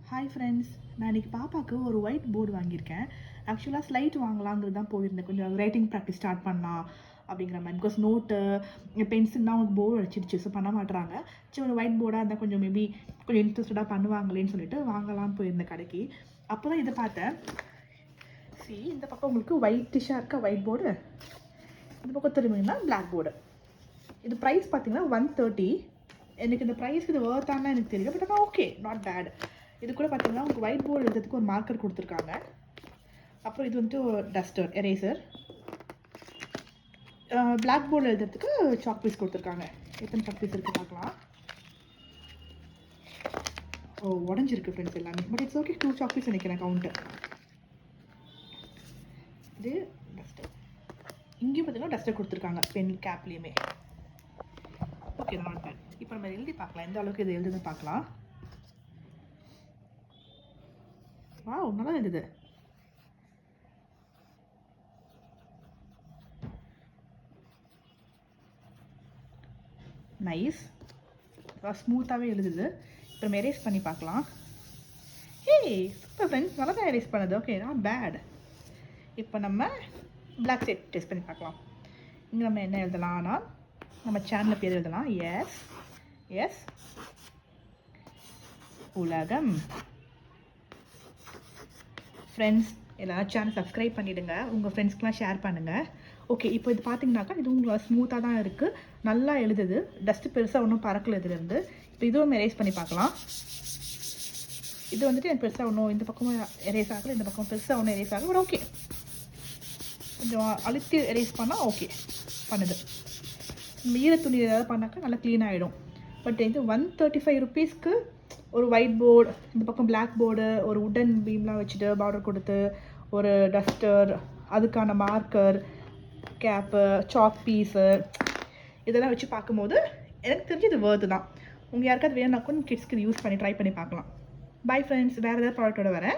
Hi friends, நான் இன்றைக்கி பாப்பாவுக்கு ஒரு ஒயிட் போர்டு வாங்கியிருக்கேன். ஆக்சுவலாக ஸ்லைட் வாங்கலாங்கிறது தான் போயிருந்தேன். கொஞ்சம் ரைட்டிங் ப்ராக்டிஸ் ஸ்டார்ட் பண்ணலாம் அப்படிங்கிற மாதிரி. பிகாஸ் நோட்டு பென்சில் தான் அவங்களுக்கு போர்டு அடிச்சிடுச்சு, ஸோ பண்ண மாட்டுறாங்க. சரி, ஒரு ஒயிட் போர்டாக இருந்தால் கொஞ்சம் மேபி கொஞ்சம் இன்ட்ரெஸ்டடாக பண்ணுவாங்களேன்னு சொல்லிட்டு வாங்கலாம்னு போயிருந்தேன் கடைக்கு. அப்போ தான் இதை பார்த்தேன். இந்த பக்கம் உங்களுக்கு ஒயிட்டிஷாக இருக்க ஒயிட் போர்டு, இந்த பக்கம் திரும்பிங்கன்னா பிளாக் போர்டு. இது ப்ரைஸ் பார்த்தீங்கன்னா 130. எனக்கு இந்த ப்ரைஸ்க்கு இது ஒர்த்தானா எனக்கு தெரியல, பட் ஆனால் ஓகே, நாட் பேட். இது கூட பார்த்தீங்கன்னா உங்களுக்கு ஒயிட் போர்டு எழுதுறதுக்கு ஒரு மார்க்கர் கொடுத்துருக்காங்க. அப்புறம் இது வந்துட்டு டஸ்டர் எரேசர். பிளாக் போர்டு எழுதுறதுக்கு சாக் பீஸ் கொடுத்துருக்காங்க. எத்தனை சாக் பீஸ் இருக்குது பார்க்கலாம். உடஞ்சிருக்கு ஃப்ரெண்ட்ஸ் எல்லாமே, but it's okay. 2 chalk piece நினைக்கிறேன் கவுண்ட்டு. இது டஸ்டர். இங்கேயும் பார்த்தீங்கன்னா டஸ்டர் கொடுத்துருக்காங்க பென் கேப்லேயுமே. Okay, not bad. இப்போ நம்ம எழுதி பார்க்கலாம், எந்த அளவுக்கு இது எழுதுன்னு பார்க்கலாம். நல்லா இருந்தது. நைஸ், ஸ்மூத்தாகவே எழுதுது. இப்போ எரேஸ் பண்ணி பார்க்கலாம். சூப்பர் ஃப்ரெண்ட்ஸ், நல்லா தான் எரேஸ் பண்ணுது. Okay, not bad. இப்போ நம்ம பிளாக் செட் டெஸ்ட் பண்ணி பார்க்கலாம். இங்கே நம்ம என்ன எழுதலாம்னா, நம்ம சேனல் பேர் எழுதலாம். எஸ் உலகம். ஃப்ரெண்ட்ஸ், எல்லோரும் சேனல் சப்ஸ்கிரைப் பண்ணிவிடுங்க, உங்கள் ஃப்ரெண்ட்ஸ்க்கெலாம் ஷேர் பண்ணுங்கள். ஓகே, இப்போ இது பார்த்தீங்கன்னாக்கா இது உங்களுக்கு ஸ்மூத்தாக தான் இருக்குது, நல்லா எழுதுது. டஸ்ட்டு பெருசாக ஒன்றும் பறக்கல இதுலேருந்து. இப்போ இதுவும் எரேஸ் பண்ணி பார்க்கலாம். இது வந்துட்டு எனக்கு பெருசாக ஒன்றும் இந்த பக்கமும் எரேஸ் ஆகலை, இந்த பக்கம் பெருசாக ஒன்றும் எரேஸ் ஆகலை. பட் ஓகே, கொஞ்சம் அழுத்தி எரேஸ் பண்ணால் ஓகே பண்ணுது. ஈரத்துணி ஏதாவது பண்ணாக்கா நல்லா க்ளீன் ஆகிடும். பட் இது 135 ருபீஸ்க்கு ஒரு ஒயிட் போர்டு, இந்த பக்கம் பிளாக் போர்டு, ஒரு உட்டன் பீம்லாம் வச்சுட்டு பார்டர் கொடுத்து, ஒரு டஸ்டர், அதுக்கான மார்க்கர், கேப்பு, சாக் பீஸு, இதெல்லாம் வச்சு பார்க்கும்போது எனக்கு தெரிஞ்சு இது வேர்த்து தான். உங்கள் யாருக்காவது வேணும்னாக்கும் கிட்ஸ்க்கு யூஸ் பண்ணி ட்ரை பண்ணி பார்க்கலாம். பை ஃப்ரெண்ட்ஸ், வேறு ஏதாவது ப்ராடக்ட்டோட வரேன்.